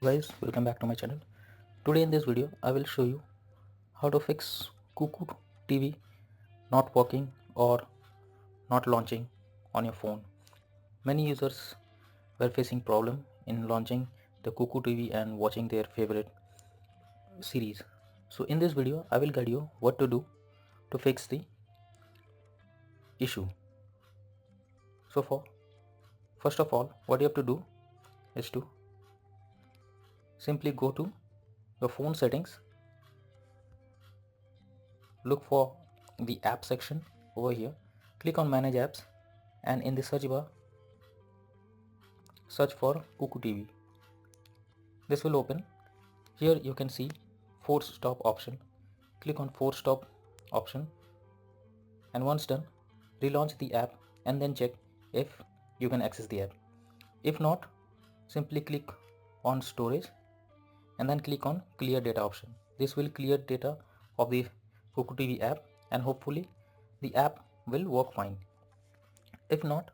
Guys, welcome back to my channel. Today in this video I will show you how to fix Kuku TV not working or not launching on your phone. Many users were facing problem in launching the Kuku TV and watching their favorite series. So in this video I will guide you what to do to fix the issue. So first of all, what you have to do is to simply go to your phone settings, look for the app section over here, click on manage apps, and in the search bar search for Kuku TV. This will open. Here you can see force stop option. Click on force stop option, and once done, relaunch the app and then check if you can access the app. If not, simply click on storage and then click on clear data option. This will clear data of the Kuku TV app and hopefully the app will work fine. If not,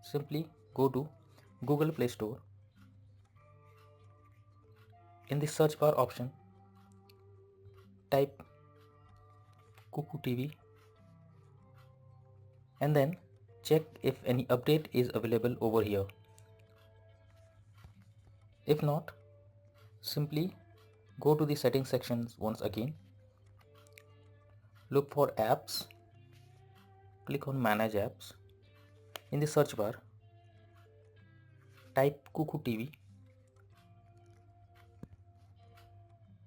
simply go to Google Play Store. In the search bar option, type Kuku TV and then check if any update is available over here. If not, simply go to the settings sections once again, look for apps, click on manage apps. In the search bar, type Kuku TV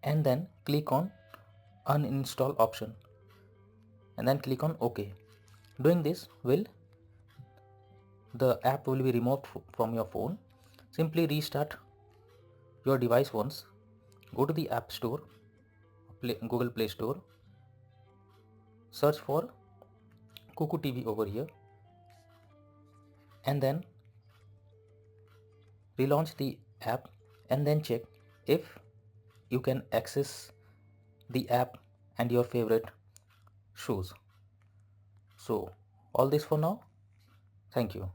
and then click on uninstall option and then click on OK. Doing this the app will be removed from your phone. Simply restart your device once, go to the App Store, Google Play Store, search for Kuku TV over here and then relaunch the app and then check if you can access the app and your favorite shows. So all this for now. Thank you.